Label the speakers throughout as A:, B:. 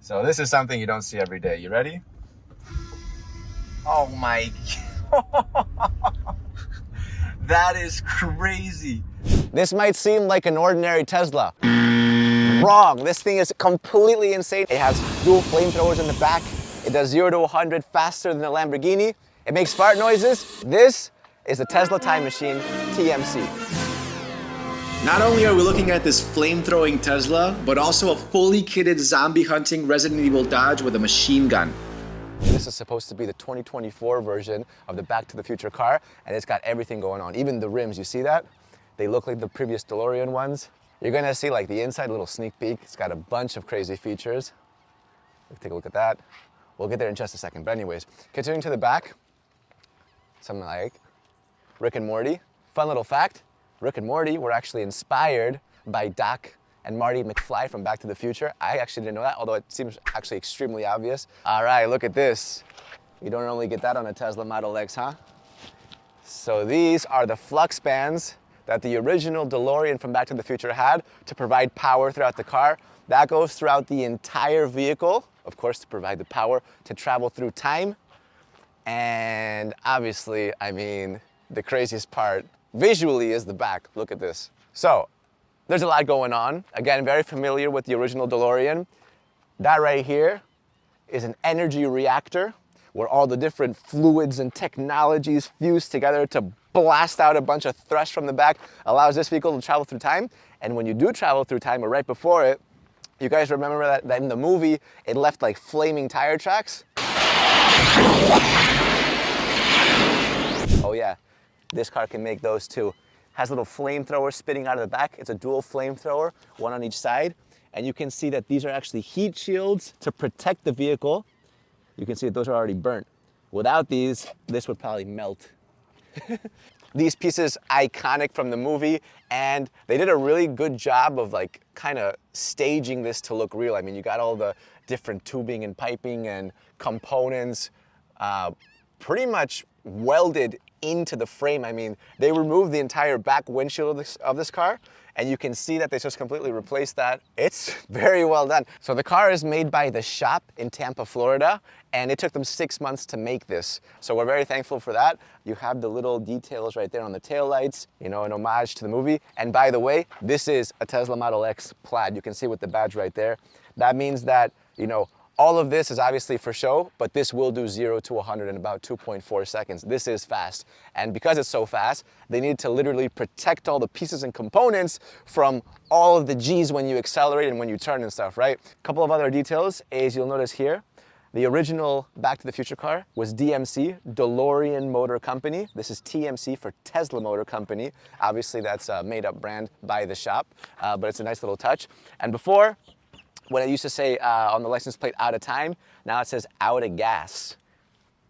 A: So this is something you don't see every day. You ready? Oh my, that is crazy. This might seem like an ordinary Tesla. Wrong, this thing is completely insane. It has dual flamethrowers in the back. It does 0 to 100 faster than a Lamborghini. It makes fart noises. This is a Tesla Time Machine TMC. Not only are we looking at this flame-throwing Tesla, but also a fully kitted zombie hunting Resident Evil Dodge with a machine gun. This is supposed to be the 2024 version of the Back to the Future car, and it's got everything going on. Even the rims, you see that? They look like the previous DeLorean ones. You're gonna see like the inside, little sneak peek. It's got a bunch of crazy features. Let's take a look at that. We'll get there in just a second. But anyways, continuing to the back, something like Rick and Morty. Fun little fact, Rick and Morty were actually inspired by Doc and Marty McFly from Back to the Future. I actually didn't know that, although it seems actually extremely obvious. All right, look at this. You don't normally get that on a Tesla Model X, huh? So these are the flux bands that the original DeLorean from Back to the Future had to provide power throughout the car. That goes throughout the entire vehicle, of course, to provide the power to travel through time. And obviously, I mean, the craziest part visually is the back. Look at this. So there's a lot going on. Again, very familiar with the original DeLorean. That right here is an energy reactor where all the different fluids and technologies fuse together to blast out a bunch of thrust from the back, allows this vehicle to travel through time. And when you do travel through time, or right before it, you guys remember that in the movie, it left like flaming tire tracks? Oh yeah, this car can make those too. Has little flamethrowers spitting out of the back. It's a dual flamethrower, one on each side. And you can see that these are actually heat shields to protect the vehicle. You can see that those are already burnt. Without these, this would probably melt. These pieces, iconic from the movie, and they did a really good job of like kind of staging this to look real. I mean, you got all the different tubing and piping and components pretty much welded into the frame. I mean, they removed the entire back windshield of this car, and you can see that they just completely replaced that. It's very well done. So the car is made by the shop in Tampa, Florida, and it took them 6 months to make this. So we're very thankful for that. You have the little details right there on the taillights, you know, an homage to the movie. And by the way, this is a Tesla Model X Plaid. You can see with the badge right there. That means that, you know, all of this is obviously for show, but this will do 0 to 100 in about 2.4 seconds. This is fast. And because it's so fast, they need to literally protect all the pieces and components from all of the G's when you accelerate and when you turn and stuff, right? A couple of other details is you'll notice here, the original Back to the Future car was DMC, DeLorean Motor Company. This is TMC for Tesla Motor Company. Obviously that's a made-up brand by the shop, but it's a nice little touch. And before, when it used to say on the license plate, out of time, now it says out of gas,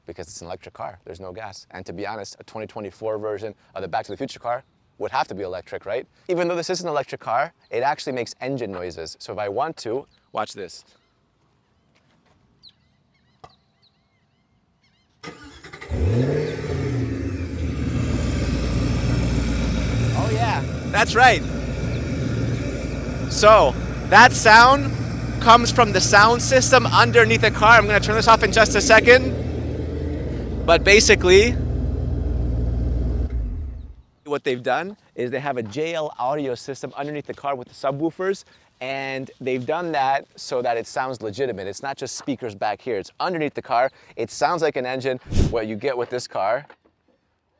A: because it's an electric car, there's no gas. And to be honest, a 2024 version of the Back to the Future car would have to be electric, right? Even though this is an electric car, it actually makes engine noises. So if I want to, watch this. Oh yeah, that's right. So that sound comes from the sound system underneath the car. I'm gonna turn this off in just a second. But basically, what they've done is they have a JL audio system underneath the car with the subwoofers, and they've done that so that it sounds legitimate. It's not just speakers back here, it's underneath the car. It sounds like an engine. What you get with this car,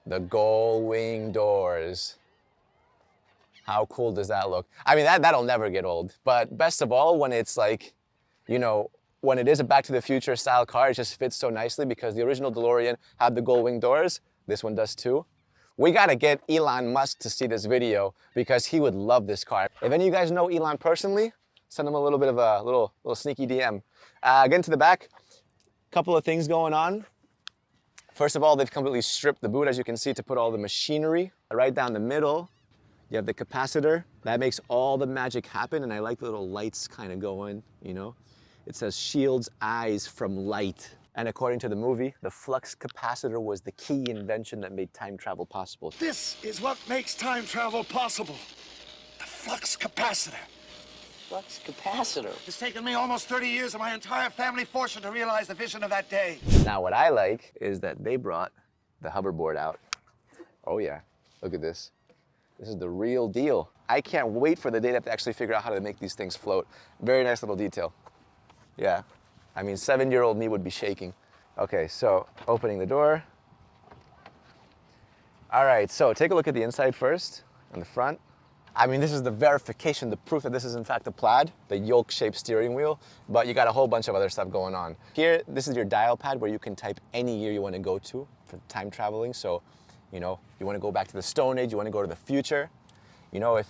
A: the gull wing doors. How cool does that look? I mean, that'll never get old. But best of all, when it's like, you know, when it is a Back to the Future style car, it just fits so nicely because the original DeLorean had the gull wing doors. This one does too. We gotta get Elon Musk to see this video because he would love this car. If any of you guys know Elon personally, send him a little bit of a little sneaky DM. Again, to the back, couple of things going on. First of all, they've completely stripped the boot, as you can see, to put all the machinery right down the middle. You have the capacitor. That makes all the magic happen, and I like the little lights kind of going, you know. It says shields eyes from light. And according to the movie, the flux capacitor was the key invention that made time travel possible.
B: This is what makes time travel possible. The flux capacitor. flux capacitor.
C: It's taken me almost 30 years of my entire family fortune to realize the vision of that day.
A: Now what I like is that they brought the hoverboard out. Oh yeah, look at this. This is the real deal. I can't wait for the day to actually figure out how to make these things float. Very nice little detail. Yeah, I mean 7-year-old me would be shaking. Okay, so opening the door. All right, so take a look at the inside first, on the front. I mean, this is the verification, the proof that this is in fact a Plaid, the yoke-shaped steering wheel, but you got a whole bunch of other stuff going on. Here, this is your dial pad where you can type any year you want to go to for time traveling. So, you know, you want to go back to the Stone Age, you want to go to the future. You know, if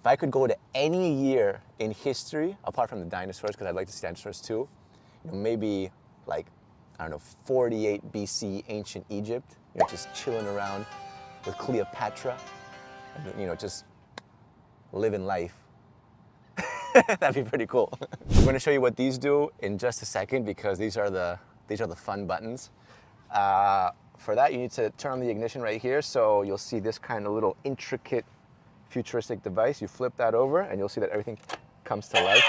A: I could go to any year in history, apart from the dinosaurs, because I'd like to see dinosaurs too, you know, maybe like, I don't know, 48 BC, ancient Egypt, you know, just chilling around with Cleopatra, and, you know, just living life. That'd be pretty cool. I'm going to show you what these do in just a second because these are the fun buttons. For that, you need to turn on the ignition right here. So you'll see this kind of little intricate futuristic device. You flip that over and you'll see that everything comes to life.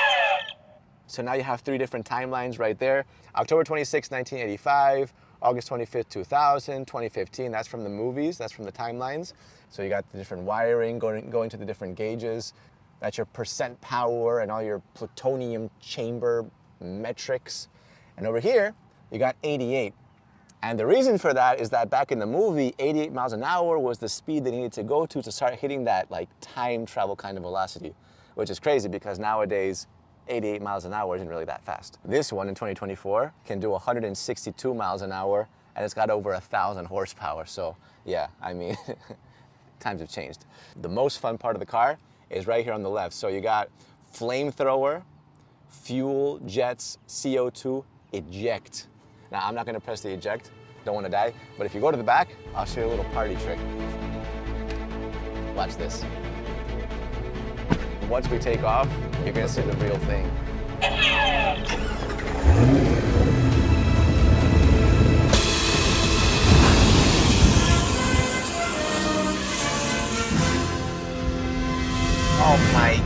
A: So now you have 3 different timelines right there. October 26, 1985, August 25th, 2000, 2015, that's from the movies, that's from the timelines. So you got the different wiring going to the different gauges. That's your percent power and all your plutonium chamber metrics. And over here, you got 88. And the reason for that is that back in the movie, 88 miles an hour was the speed they needed to go to start hitting that like time travel kind of velocity, which is crazy because nowadays, 88 miles an hour isn't really that fast. This one in 2024 can do 162 miles an hour and it's got over 1,000 horsepower. So yeah, I mean, times have changed. The most fun part of the car is right here on the left. So you got flamethrower, fuel, jets, CO2, eject. Now I'm not gonna press the eject, don't wanna die, but if you go to the back, I'll show you a little party trick. Watch this. Once we take off, you're gonna see the real thing. Oh my.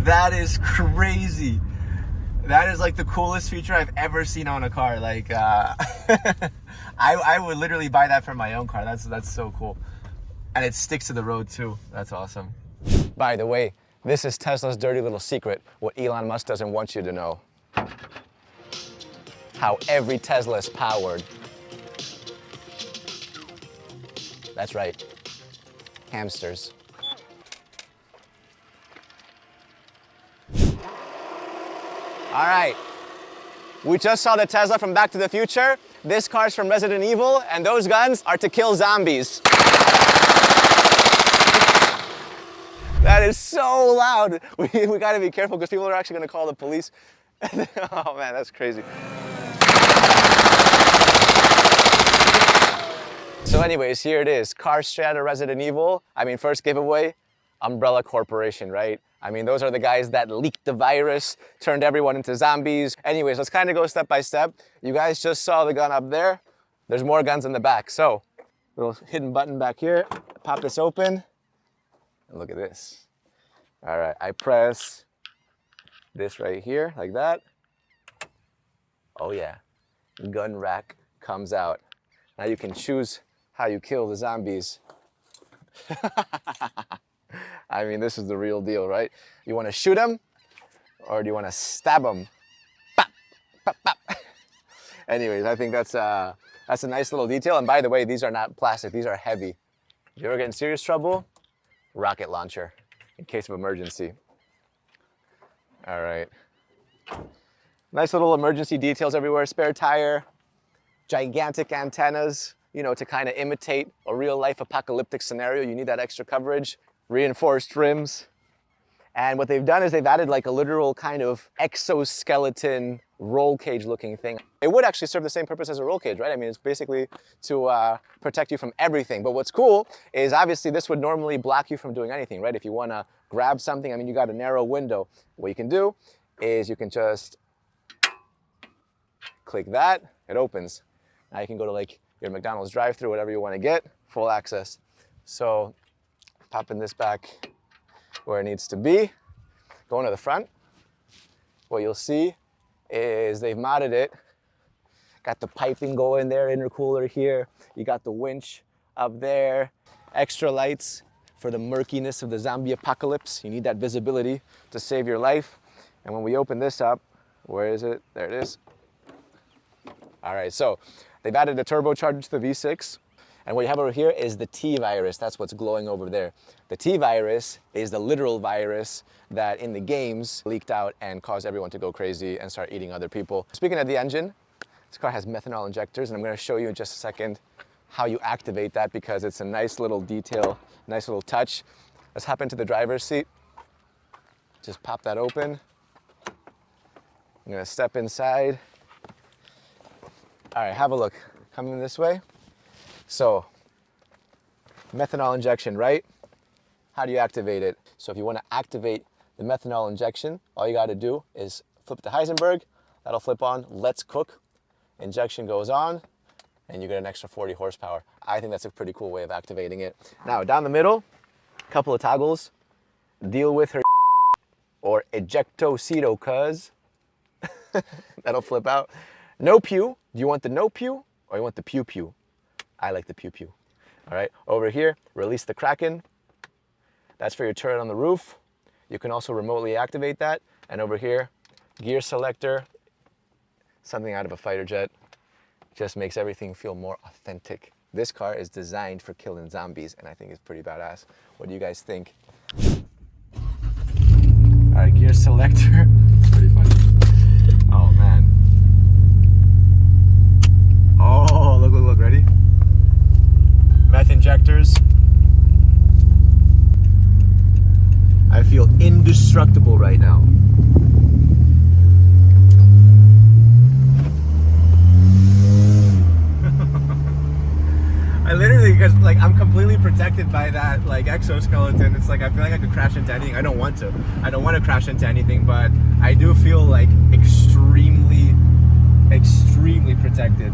A: That is crazy. That is like the coolest feature I've ever seen on a car. Like, I would literally buy that for my own car. That's so cool. And it sticks to the road too. That's awesome. By the way, this is Tesla's dirty little secret, what Elon Musk doesn't want you to know. How every Tesla is powered. That's right, hamsters. All right, we just saw the Tesla from Back to the Future. This car's from Resident Evil, and those guns are to kill zombies. That is so loud. We gotta be careful because people are actually gonna call the police. Oh man, that's crazy. So anyways, here it is, Car Strata Resident Evil. I mean, first giveaway, Umbrella Corporation, right? I mean, those are the guys that leaked the virus, turned everyone into zombies. Anyways, let's kind of go step by step. You guys just saw the gun up there. There's more guns in the back. So, little hidden button back here. Pop this open, and look at this. All right, I press this right here, like that. Oh yeah, the gun rack comes out. Now you can choose how you kill the zombies. I mean, this is the real deal, right? You want to shoot them, or do you want to stab them? Bop, bop, bop. Anyways, I think that's a nice little detail. And by the way, these are not plastic; these are heavy. If you ever get in serious trouble, rocket launcher in case of emergency. All right. Nice little emergency details everywhere. Spare tire, gigantic antennas, you know, to kind of imitate a real-life apocalyptic scenario. You need that extra coverage. Reinforced rims. And what they've done is they've added like a literal kind of exoskeleton roll cage looking thing. It would actually serve the same purpose as a roll cage, right? I mean, it's basically to protect you from everything. But what's cool is obviously this would normally block you from doing anything, right? If you want to grab something, I mean, you got a narrow window. What you can do is you can just click that, it opens. Now you can go to like your McDonald's drive-thru, whatever you want to get, full access. So popping this back where it needs to be. Going to the front, what you'll see is they've modded it. Got the piping going there, intercooler here. You got the winch up there. Extra lights for the murkiness of the zombie apocalypse. You need that visibility to save your life. And when we open this up, where is it? There it is. All right, so they've added a turbocharger to the V6. And what you have over here is the T-virus. That's what's glowing over there. The T-virus is the literal virus that in the games leaked out and caused everyone to go crazy and start eating other people. Speaking of the engine, this car has methanol injectors, and I'm going to show you in just a second how you activate that because it's a nice little detail, nice little touch. Let's hop into the driver's seat. Just pop that open. I'm going to step inside. All right, have a look. Coming this way. So, methanol injection, right? How do you activate it? So if you want to activate the methanol injection, all you got to do is flip to Heisenberg. That'll flip on, let's cook. Injection goes on, and you get an extra 40 horsepower. I think that's a pretty cool way of activating it. Now, down the middle, a couple of toggles. Deal with her or ejectocito, cuz. That'll flip out. No pew. Do you want the no pew or you want the pew pew? I like the pew pew. All right, over here, release the Kraken. That's for your turret on the roof. You can also remotely activate that. And over here, gear selector, something out of a fighter jet. Just makes everything feel more authentic. This car is designed for killing zombies, and I think it's pretty badass. What do you guys think? All right, gear selector. Pretty funny. Oh, man. Oh, look, ready? Meth injectors. I feel indestructible right now. I literally, because like I'm completely protected by that like exoskeleton. It's like I feel like I could crash into anything. I don't want to. I don't want to crash into anything, but I do feel like extremely protected.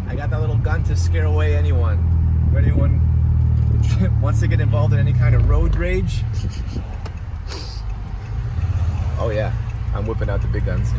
A: I got that little gun to scare away anyone. If anyone wants to get involved in any kind of road rage. Oh yeah, I'm whipping out the big guns.